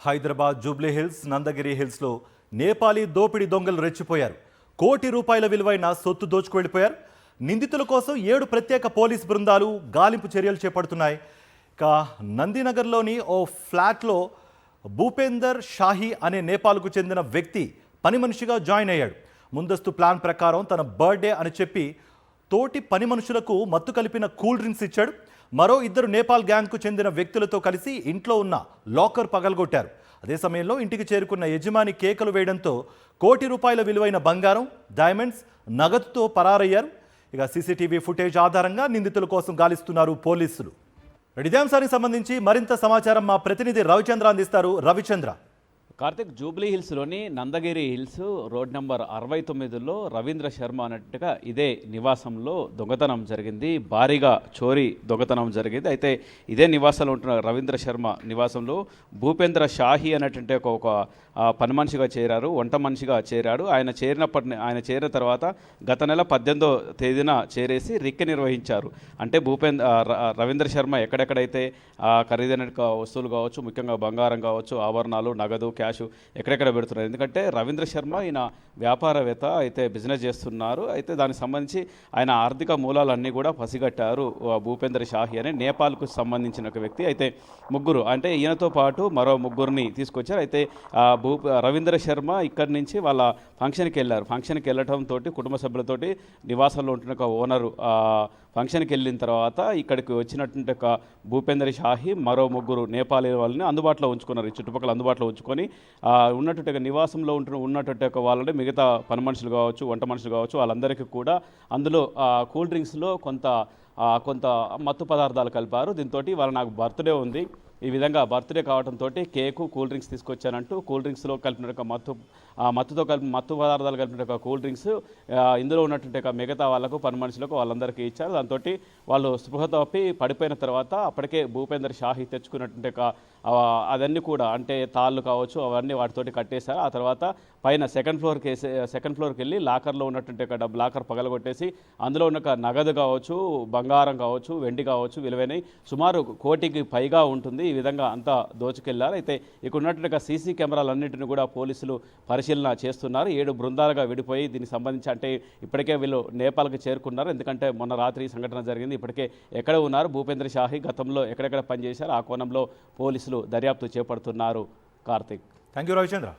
Hyderabad Jubilee hills Nandagiri హిల్స్లో నేపాలీ దోపిడీ దొంగలు రెచ్చిపోయారు. కోటి రూపాయల విలువైన సొత్తు దోచుకు వెళ్ళిపోయారు. నిందితుల కోసం 7 ప్రత్యేక పోలీస్ బృందాలు గాలింపు చర్యలు చేపడుతున్నాయి. ఇక నందినగర్లోని ఓ ఫ్లాట్లో భూపేందర్ షాహీ అనే నేపాల్కు చెందిన వ్యక్తి పని మనిషిగా జాయిన్ అయ్యాడు. ముందస్తు ప్లాన్ ప్రకారం తన బర్త్డే అని చెప్పి తోటి పని మనుషులకు మత్తు కలిపిన కూల్ డ్రింక్స్ ఇచ్చాడు. మరో 2 నేపాల్ గ్యాంగ్కు చెందిన వ్యక్తులతో కలిసి ఇంట్లో ఉన్న లాకర్ పగలగొట్టారు. అదే సమయంలో ఇంటికి చేరుకున్న యజమాని కేకలు వేయడంతో కోటి రూపాయల విలువైన బంగారం, డైమండ్స్, నగదుతో పరారయ్యారు. ఇక సీసీటీవీ ఫుటేజ్ ఆధారంగా నిందితుల కోసం గాలిస్తున్నారు పోలీసులు. ఇదే అంశానికి సంబంధించి మరింత సమాచారం మా ప్రతినిధి రవిచంద్ర అందిస్తారు. రవిచంద్ర. కార్తిక్, జూబ్లీ హిల్స్లోని నందగిరి హిల్స్ రోడ్ నెంబర్ 69లో రవీంద్ర శర్మ అన్నట్టుగా ఇదే నివాసంలో దొంగతనం జరిగింది. భారీగా చోరీ దొంగతనం జరిగింది. అయితే ఇదే నివాసంలో ఉంటున్న రవీంద్ర శర్మ నివాసంలో భూపేంద్ర షాహీ అనేటువంటి ఒక పని మనిషిగా చేరారు, వంట మనిషిగా చేరాడు. ఆయన చేరిన తర్వాత గత నెల 18వ తేదీన చేరేసి రిక్కి నిర్వహించారు. అంటే రవీంద్ర శర్మ ఎక్కడెక్కడైతే ఖరీదైన వస్తువులు కావచ్చు, ముఖ్యంగా బంగారం కావచ్చు, ఆభరణాలు, నగదు, క్యాష్ ఎక్కడెక్కడ పెడుతున్నారు. ఎందుకంటే రవీంద్ర శర్మ ఈయన వ్యాపారవేత్త, అయితే బిజినెస్ చేస్తున్నారు. అయితే దానికి సంబంధించి ఆయన ఆర్థిక మూలాలన్నీ కూడా పసిగట్టారు భూపేంద్ర షాహీ అనే నేపాల్కు సంబంధించిన ఒక వ్యక్తి. అయితే ముగ్గురు, అంటే ఈయనతో పాటు మరో ముగ్గురిని తీసుకొచ్చారు. అయితే రవీంద్ర శర్మ ఇక్కడి నుంచి వాళ్ళ ఫంక్షన్కి వెళ్ళారు. ఫంక్షన్కి వెళ్ళటంతో కుటుంబ సభ్యులతోటి నివాసంలో ఉంటున్న ఒక ఓనరు ఫంక్షన్కి వెళ్ళిన తర్వాత ఇక్కడికి వచ్చినటువంటి ఒక భూపేంద్ర షాహీ మరో ముగ్గురు నేపాలీ వాళ్ళని అందుబాటులో ఉంచుకున్నారు. ఈ చుట్టుపక్కల అందుబాటులో ఉంచుకొని ఉన్నటువంటి నివాసంలో ఉన్నటువంటి ఒక వాళ్ళని మిగతా పని మనుషులు కావచ్చు, వంట మనుషులు కావచ్చు, వాళ్ళందరికీ కూడా అందులో కూల్ డ్రింక్స్లో కొంత మత్తు పదార్థాలు కలిపారు. దీంతో వాళ్ళ నాకు బర్త్డే ఉంది, ఈ విధంగా బర్త్డే కావడంతో కేకు, కూల్ డ్రింక్స్ తీసుకొచ్చానంటూ కూల్ డ్రింక్స్లో కలిపిన మత్తు పదార్థాలు కలిపిన కూల్ డ్రింక్స్ ఇందులో ఉన్నటువంటి మిగతా వాళ్ళకు, పని మనుషులకు, వాళ్ళందరికీ ఇచ్చారు. దాంతో వాళ్ళు స్పృహ తప్పి పడిపోయిన తర్వాత అప్పటికే భూపేందర్ షాహీ తెచ్చుకున్నటువంటి అవన్నీ కూడా, అంటే తాళ్ళు కావచ్చు, అవన్నీ వాటితోటి కట్టేశారు. ఆ తర్వాత పైన సెకండ్ ఫ్లోర్కి వెళ్ళి లాకర్లో ఉన్నటువంటి డబ్బు లాకర్ పగలగొట్టేసి అందులో ఉన్న నగదు కావచ్చు, బంగారం కావచ్చు, వెండి కావచ్చు, విలువైనవి సుమారు కోటికి పైగా ఉంటుంది. ఈ విధంగా అంతా దోచుకెళ్లారు. అయితే ఇక్కడ ఉన్నటువంటి సీసీ కెమెరాలన్నింటినీ కూడా పోలీసులు పరిశీలన చేస్తున్నారు. 7 బృందాలుగా విడిపోయి దీనికి సంబంధించి, అంటే ఇప్పటికే వీళ్ళు నేపాల్కి చేరుకున్నారు. ఎందుకంటే మొన్న రాత్రి సంఘటన జరిగింది. ఇప్పటికే ఎక్కడ ఉన్నారు భూపేంద్ర షాహీ, గతంలో ఎక్కడెక్కడ పనిచేశారు, ఆ కోణంలో పోలీసులు దర్యాప్తు చేపడుతున్నారు. కార్తిక్. Thank you Ravichandra.